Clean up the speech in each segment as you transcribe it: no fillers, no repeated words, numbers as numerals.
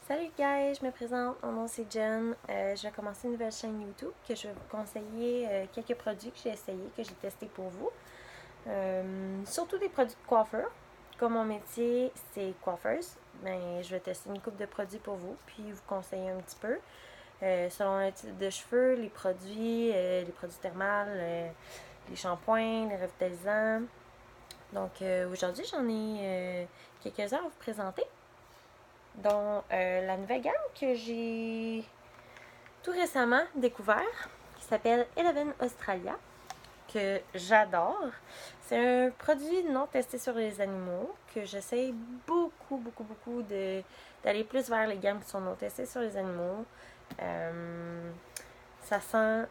Salut guys, je me présente, mon nom c'est Jen. Je vais commencer une nouvelle chaîne YouTube que je vais vous conseiller quelques produits que j'ai essayés, que j'ai testés pour vous. Surtout des produits de coiffeur. Comme mon métier c'est coiffeuse, ben, je vais tester une coupe de produits pour vous, puis vous conseiller un petit peu. Selon le type de cheveux, les produits thermales, les shampoings, les revitalisants. Donc aujourd'hui j'en ai quelques-uns à vous présenter, dont la nouvelle gamme que j'ai tout récemment découvert, qui s'appelle Eleven Australia, que j'adore. C'est un produit non testé sur les animaux, que j'essaye beaucoup d'aller plus vers les gammes qui sont non testées sur les animaux. Ça sent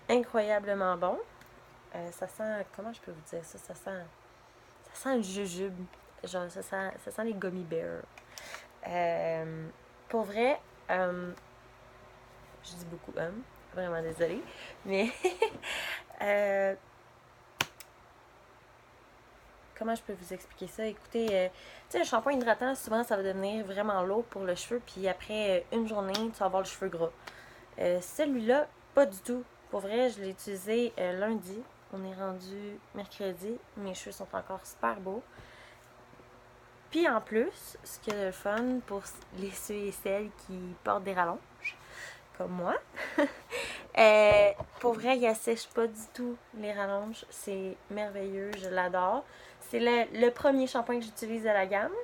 incroyablement bon. Ça sent, comment je peux vous dire ça? Ça sent le jujube. Genre, ça sent les gummy bears. Pour vrai, je dis beaucoup vraiment désolée, mais comment je peux vous expliquer ça? Écoutez, tu sais, le shampoing hydratant, souvent ça va devenir vraiment lourd pour le cheveu, puis après une journée, tu vas avoir le cheveu gras. Celui-là, pas du tout. Pour vrai, je l'ai utilisé lundi. On est rendu mercredi. Mes cheveux sont encore super beaux. Puis en plus, ce qui est le fun pour ceux et celles qui portent des rallonges, comme moi, pour vrai, il assèche pas du tout les rallonges. C'est merveilleux, je l'adore. C'est le premier shampoing que j'utilise de la gamme.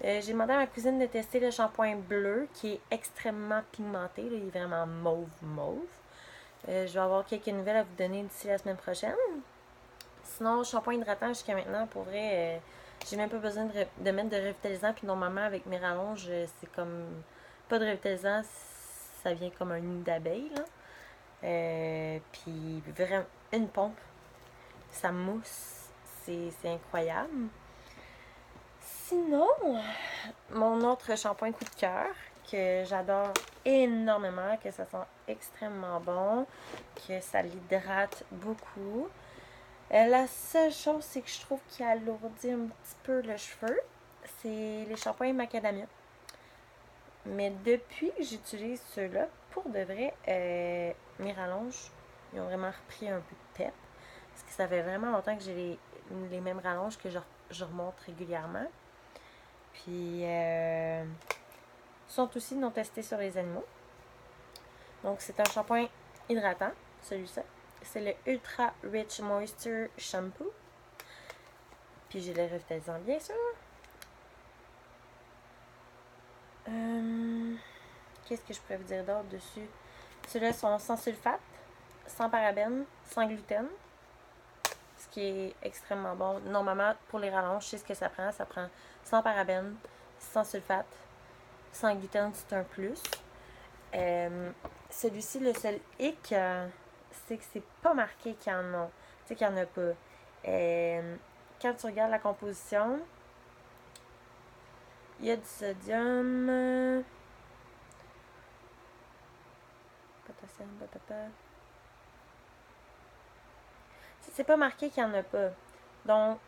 J'ai demandé à ma cousine de tester le shampoing bleu qui est extrêmement pigmenté. Là, il est vraiment mauve. Je vais avoir quelques nouvelles à vous donner d'ici la semaine prochaine. Sinon, le shampoing hydratant jusqu'à maintenant, pour vrai, j'ai même pas besoin de mettre de revitalisant. Puis normalement, avec mes rallonges, c'est comme pas de revitalisant, ça vient comme un nid d'abeille. Puis vraiment, une pompe, ça mousse, c'est incroyable. Sinon, mon autre shampoing coup de cœur, que j'adore énormément, que ça sent extrêmement bon, que ça l'hydrate beaucoup. La seule chose, c'est que je trouve qu'il alourdit un petit peu le cheveu, c'est les shampoings macadamia. Mais depuis que j'utilise ceux-là, pour de vrai, mes rallonges, ils ont vraiment repris un peu de pep. Parce que ça fait vraiment longtemps que j'ai les mêmes rallonges que je remonte régulièrement. Puis, sont aussi non testés sur les animaux. Donc, c'est un shampoing hydratant, celui-ci. C'est le Ultra Rich Moisture Shampoo. Puis, j'ai le revitalisant, bien sûr. Qu'est-ce que je pourrais vous dire d'autre dessus? Ceux-là sont sans sulfate, sans parabènes, sans gluten. Ce qui est extrêmement bon. Normalement, pour les rallonges, je sais ce que ça prend. Ça prend sans parabènes, sans sulfate, sans gluten, c'est un plus. Celui-ci, le seul hic, c'est que c'est pas marqué qu'il y en a. Tu sais qu'il y en a pas. Quand tu regardes la composition, il y a du sodium, potassium, c'est pas marqué qu'il y en a pas. Donc,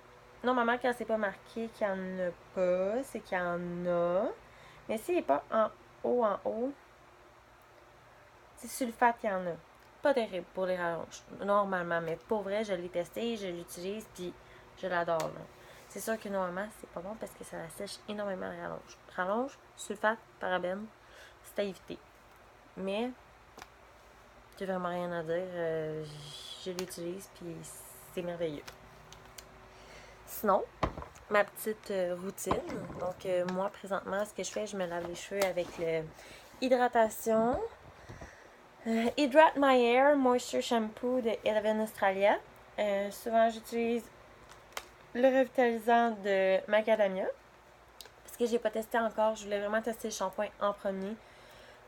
normalement, quand c'est pas marqué qu'il y en a pas, c'est qu'il y en a. Mais s'il n'est pas en haut, c'est sulfate qu'il y en a. Pas terrible pour les rallonges, normalement. Mais pour vrai, je l'ai testé, je l'utilise, puis je l'adore. C'est sûr que normalement, c'est pas bon parce que ça sèche énormément les rallonges. Rallonge, sulfate, parabène, c'est à éviter. Mais, j'ai vraiment rien à dire. Je l'utilise, puis c'est merveilleux. Sinon, ma petite routine. Donc, moi, présentement, ce que je fais, je me lave les cheveux avec l'hydratation. Hydrate My Hair Moisture Shampoo de Eleven Australia. Souvent, j'utilise le revitalisant de Macadamia. Parce que j'ai pas testé encore. Je voulais vraiment tester le shampoing en premier.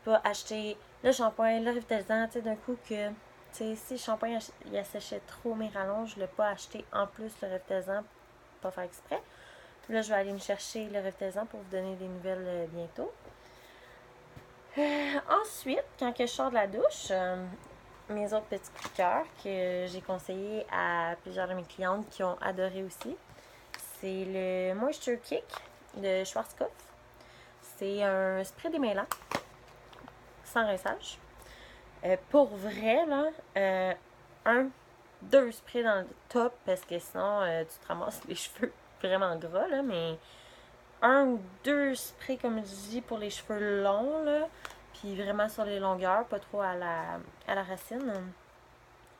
Pas acheter le shampoing, le revitalisant, tu sais, d'un coup que... Si le shampoing il asséchait trop mes rallonges, je ne l'ai pas acheté en plus le revitalisant, pas faire exprès. Là, je vais aller me chercher le revitalisant pour vous donner des nouvelles bientôt. Ensuite, quand je sors de la douche, mes autres petits coups de cœur que j'ai conseillé à plusieurs de mes clientes qui ont adoré aussi, c'est le Moisture Kick de Schwarzkopf. C'est un spray démêlant, sans rinçage. Pour vrai, là, 2 sprays dans le top, parce que sinon, tu te ramasses les cheveux vraiment gras, là, mais 1 ou 2 sprays, comme je dis, pour les cheveux longs, là, puis vraiment sur les longueurs, pas trop à la racine.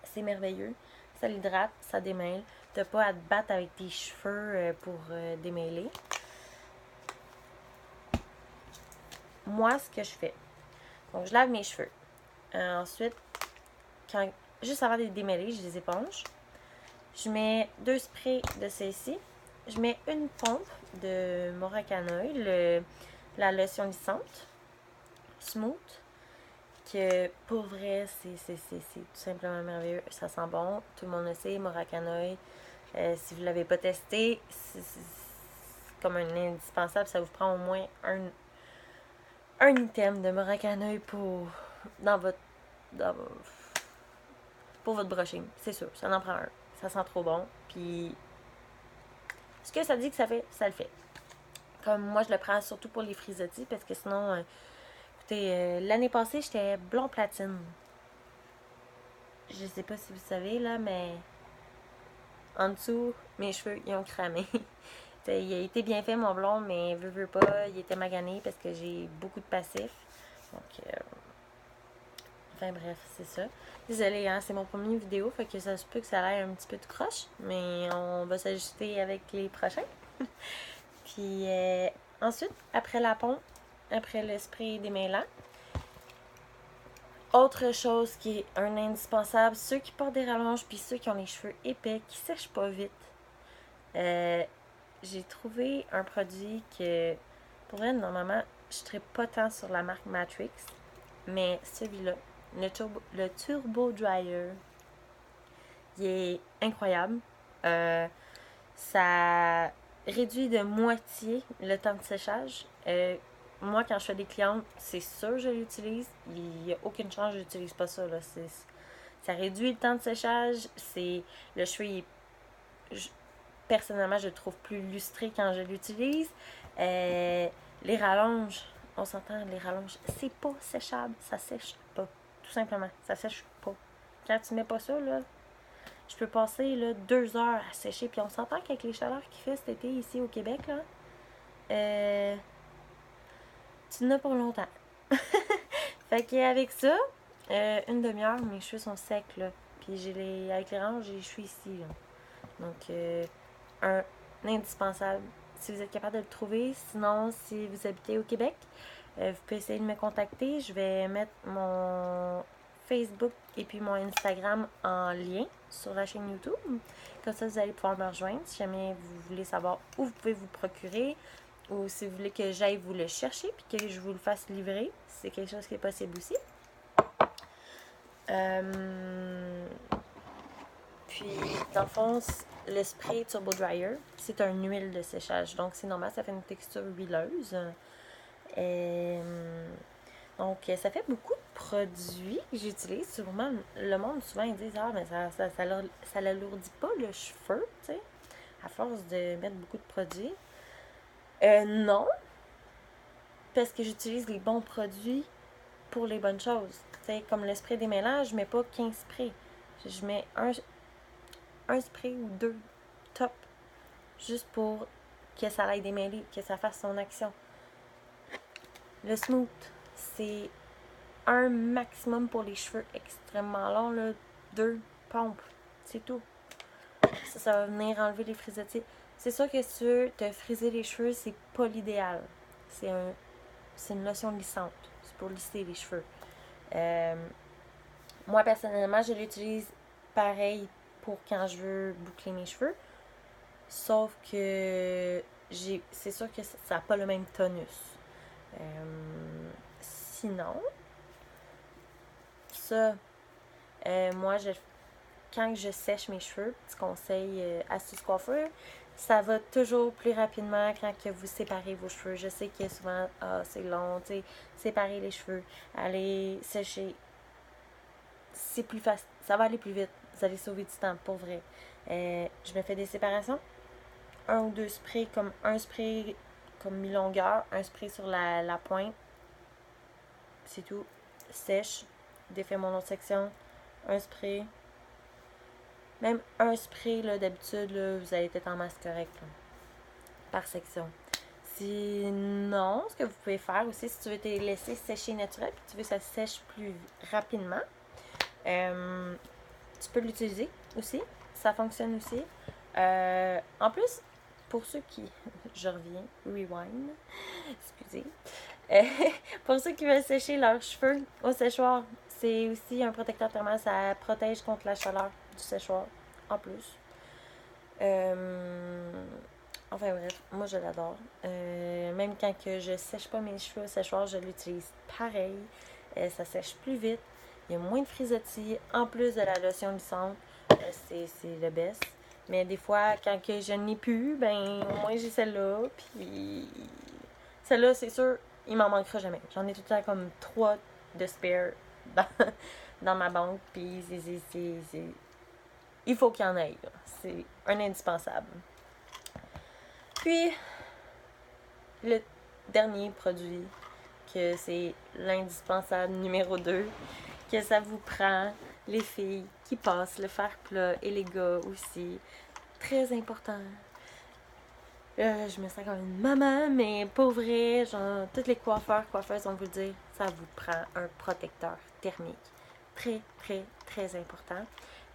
C'est merveilleux. Ça l'hydrate, ça démêle. T'as pas à te battre avec tes cheveux pour démêler. Moi, ce que je fais, donc je lave mes cheveux. Ensuite, juste avant de les démêler, je les éponge. Je mets 2 sprays de celle-ci. Je mets une pompe de Moroccanoil, la lotion lissante, smooth, que pour vrai, c'est tout simplement merveilleux. Ça sent bon, tout le monde le sait, Moroccanoil. Si vous ne l'avez pas testé, c'est comme un indispensable. Ça vous prend au moins un item de Moroccanoil pour votre brushing. C'est sûr, ça en prend un. Ça sent trop bon. Puis, ce que ça dit que ça fait, ça le fait. Comme moi, je le prends surtout pour les frisottis, parce que sinon, écoutez, l'année passée, j'étais blond platine. Je sais pas si vous savez, là, mais en dessous, mes cheveux, ils ont cramé. Il a été bien fait, mon blond, mais veux pas, il était magané parce que j'ai beaucoup de passifs. Donc, enfin bref, c'est ça. Désolée, hein, c'est mon premier vidéo, fait que ça se peut que ça a l'air un petit peu de croche, mais on va s'ajuster avec les prochains. Puis ensuite, après la pompe, après le spray démêlant, autre chose qui est un indispensable, ceux qui portent des rallonges puis ceux qui ont les cheveux épais, qui sèchent pas vite. J'ai trouvé un produit que, pour vrai, normalement, je ne pas tant sur la marque Matrix, mais celui-là, le Turbo Dryer, il est incroyable. Ça réduit de moitié le temps de séchage. Moi, quand je fais des clientes, c'est sûr je l'utilise. Il n'y a aucune chance que je n'utilise pas ça. Là. Ça réduit le temps de séchage. Le cheveu, personnellement, je le trouve plus lustré quand je l'utilise. Les rallonges, on s'entend, les rallonges, c'est pas séchable. Ça sèche pas. Tout simplement, ça sèche pas. Quand tu mets pas ça, là, je peux passer là, 2 heures à sécher. Puis on s'entend qu'avec les chaleurs qu'il fait cet été ici au Québec, là, tu n'as pour longtemps. Fait qu'avec ça, une demi-heure, mes cheveux sont secs. Là. Puis avec les ranges, j'ai les cheveux ici. Là. Donc, un indispensable. Si vous êtes capable de le trouver. Sinon, si vous habitez au Québec, vous pouvez essayer de me contacter. Je vais mettre mon Facebook et puis mon Instagram en lien sur la chaîne YouTube. Comme ça, vous allez pouvoir me rejoindre si jamais vous voulez savoir où vous pouvez vous procurer ou si vous voulez que j'aille vous le chercher puis que je vous le fasse livrer. C'est quelque chose qui est possible aussi. Puis, dans le fond, le spray Turbo Dryer, c'est une huile de séchage. Donc, c'est normal, ça fait une texture huileuse. Donc, ça fait beaucoup de produits que j'utilise. Sûrement, le monde, souvent, ils disent « Ah, mais ça l'alourdit pas le cheveu, tu sais, à force de mettre beaucoup de produits. » Non, parce que j'utilise les bons produits pour les bonnes choses. Tu sais, comme le spray démêlant, je mets pas 15 sprays. Je mets un spray ou 2 top, juste pour que ça aille démêler, que ça fasse son action. Le smooth, c'est un maximum pour les cheveux extrêmement longs, là, 2 pompes, c'est tout. Ça va venir enlever les frisottis. C'est sûr que si tu veux te friser les cheveux, c'est pas l'idéal. C'est une lotion lissante. C'est pour lisser les cheveux. Moi, personnellement, je l'utilise pareil pour quand je veux boucler mes cheveux. Sauf que c'est sûr que ça n'a pas le même tonus. Sinon, ça, moi, quand je sèche mes cheveux, petit conseil astuce coiffure, ça va toujours plus rapidement quand que vous séparez vos cheveux. Je sais que souvent, c'est long, tu sais, séparer les cheveux, aller sécher, c'est plus facile, ça va aller plus vite, vous allez sauver du temps, pour vrai. Je me fais des séparations, 1 ou 2 sprays, comme un spray comme mi-longueur, un spray sur la pointe. C'est tout. Sèche. Défais mon autre section. Un spray. Même un spray, là, d'habitude, là, vous allez être en masse correcte, là, par section. Sinon, ce que vous pouvez faire aussi, si tu veux te laisser sécher naturel, puis tu veux que ça sèche plus rapidement, tu peux l'utiliser aussi. Ça fonctionne aussi. En plus, pour ceux qui... Je reviens. Rewind. Excusez. Pour ceux qui veulent sécher leurs cheveux au séchoir, c'est aussi un protecteur thermal. Ça protège contre la chaleur du séchoir. En plus. Enfin bref, moi je l'adore. Même quand que je sèche pas mes cheveux au séchoir, je l'utilise pareil. Ça sèche plus vite. Il y a moins de frisottis. En plus de la lotion lissante, c'est le best. Mais des fois, quand que je n'ai plus, ben au moins j'ai celle-là. Puis celle-là, c'est sûr, il m'en manquera jamais. J'en ai tout le temps comme 3 de spare dans, dans ma banque. Puis il faut qu'il y en ait. C'est un indispensable. Puis, le dernier produit, que c'est l'indispensable numéro 2, que ça vous prend, les filles qui passent le fer plat et les gars aussi. Très important. Je me sens comme une maman, mais pour vrai, genre, tous les coiffeuses vont vous le dire, ça vous prend un protecteur thermique. Très, très, très important.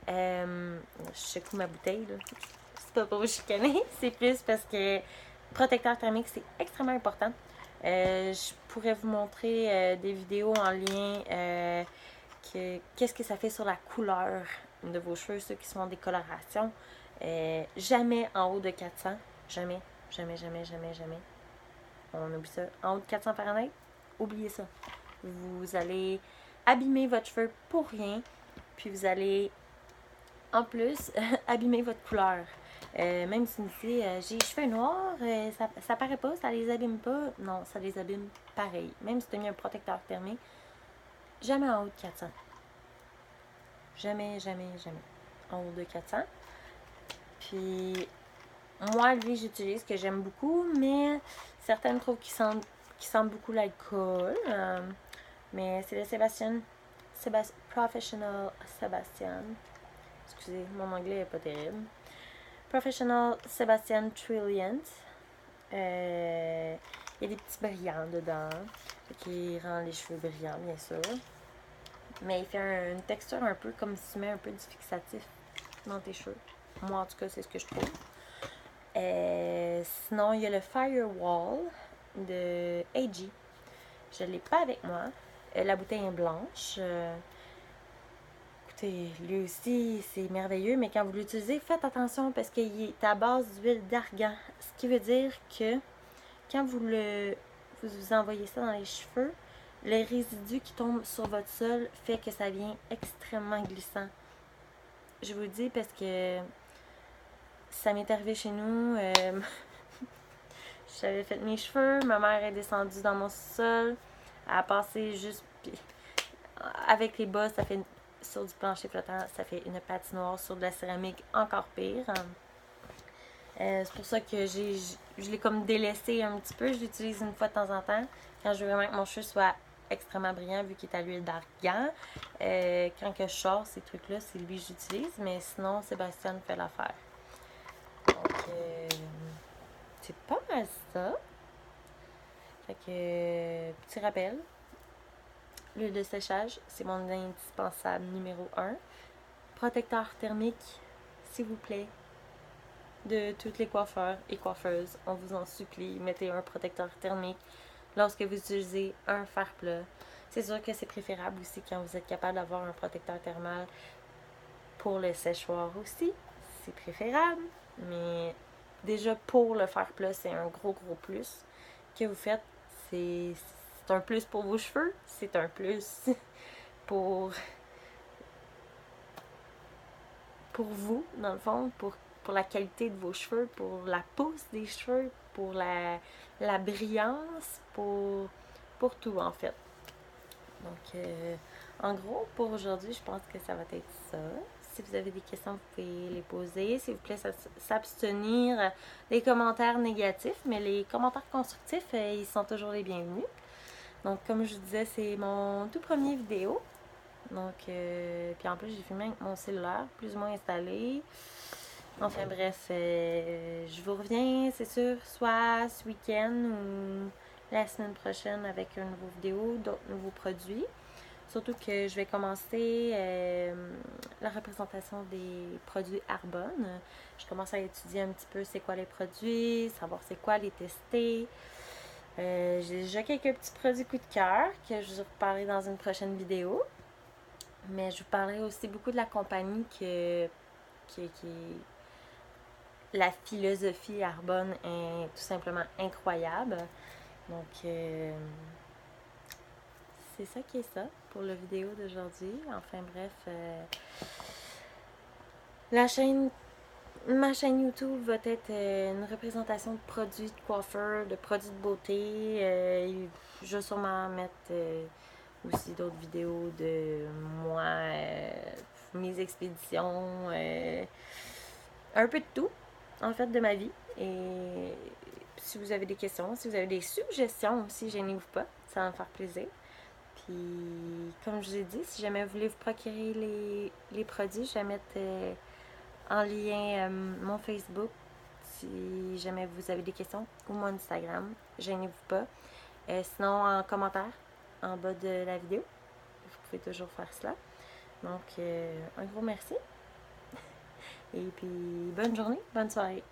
Je secoue ma bouteille, là. C'est pas pour vous chicaner, c'est plus parce que protecteur thermique, c'est extrêmement important. Je pourrais vous montrer des vidéos en lien qu'est-ce que ça fait sur la couleur de vos cheveux, ceux qui sont en décoloration. Jamais en haut de 400. Jamais, jamais, jamais, jamais, jamais. On oublie ça. En haut de 400 Fahrenheit, oubliez ça. Vous allez abîmer votre cheveu pour rien. Puis vous allez, en plus, abîmer votre couleur. Même si vous dites, j'ai les cheveux noirs, ça paraît pas, ça les abîme pas. Non, ça les abîme pareil. Même si tu as mis un protecteur thermique, jamais en haut de 400. Jamais, jamais, jamais. En haut de 400. Puis, moi, lui, j'utilise, que j'aime beaucoup, mais certaines trouvent qu'il sent beaucoup l'alcool. Mais c'est le Professional Sebastian. Excusez, mon anglais est pas terrible. Professional Sebastian Trilliant. Il y a des petits brillants dedans, qui rend les cheveux brillants, bien sûr. Mais il fait une texture un peu comme si tu mets un peu du fixatif dans tes cheveux. Moi, en tout cas, c'est ce que je trouve. Sinon, il y a le Firewall de AG. Je ne l'ai pas avec moi. La bouteille est blanche. Écoutez, lui aussi, c'est merveilleux, mais quand vous l'utilisez, faites attention parce qu'il est à base d'huile d'argan. Ce qui veut dire que quand vous envoyez ça dans les cheveux, le résidu qui tombe sur votre sol fait que ça vient extrêmement glissant. Je vous le dis parce que ça m'est arrivé chez nous. J'avais fait mes cheveux, ma mère est descendue dans mon sol, elle a passé juste avec les bas, ça fait sur du plancher flottant, ça fait une patinoire, sur de la céramique, encore pire. C'est pour ça que je l'ai comme délaissé un petit peu. Je l'utilise une fois de temps en temps quand je veux vraiment que mon cheveu soit extrêmement brillant vu qu'il est à l'huile d'argan. Quand que je sors ces trucs-là, c'est lui que j'utilise, mais sinon Sébastien fait l'affaire. Donc c'est pas mal ça. Fait que petit rappel. L'huile de séchage, c'est mon indispensable numéro 1. Protecteur thermique, s'il vous plaît. De toutes les coiffeurs et coiffeuses, on vous en supplie, mettez un protecteur thermique lorsque vous utilisez un fer plat. C'est sûr que c'est préférable aussi quand vous êtes capable d'avoir un protecteur thermal pour le séchoir aussi. C'est préférable, mais déjà pour le fer plat, c'est un gros plus que vous faites. C'est un plus pour vos cheveux, c'est un plus pour vous, dans le fond, pour la qualité de vos cheveux, pour la pousse des cheveux, pour la brillance, pour tout en fait. Donc, en gros, pour aujourd'hui, je pense que ça va être ça. Si vous avez des questions, vous pouvez les poser. S'il vous plaît, s'abstenir des commentaires négatifs, mais les commentaires constructifs, ils sont toujours les bienvenus. Donc, comme je vous disais, c'est mon tout premier vidéo. Donc, puis en plus, j'ai filmé avec mon cellulaire, plus ou moins installé. Enfin bref, je vous reviens, c'est sûr, soit ce week-end ou la semaine prochaine avec une nouvelle vidéo, d'autres nouveaux produits. Surtout que je vais commencer la représentation des produits Arbonne. Je commence à étudier un petit peu c'est quoi les produits, savoir c'est quoi les tester. J'ai déjà quelques petits produits coup de cœur que je vous reparlerai dans une prochaine vidéo. Mais je vous parlerai aussi beaucoup de la compagnie qui la philosophie Arbonne est tout simplement incroyable. Donc, c'est ça qui est ça pour la vidéo d'aujourd'hui. Enfin bref, ma chaîne YouTube va être une représentation de produits de coiffeur, de produits de beauté. Je vais sûrement mettre aussi d'autres vidéos de moi, mes expéditions, un peu de tout, en fait, de ma vie. Et si vous avez des questions, si vous avez des suggestions aussi, gênez-vous pas, ça va me faire plaisir. Puis, comme je vous ai dit, si jamais vous voulez vous procurer les produits, je vais mettre en lien mon Facebook si jamais vous avez des questions ou mon Instagram. Gênez-vous pas. Sinon, en commentaire en bas de la vidéo, vous pouvez toujours faire cela. Donc, un gros merci. Et puis, bonne journée, bonne soirée.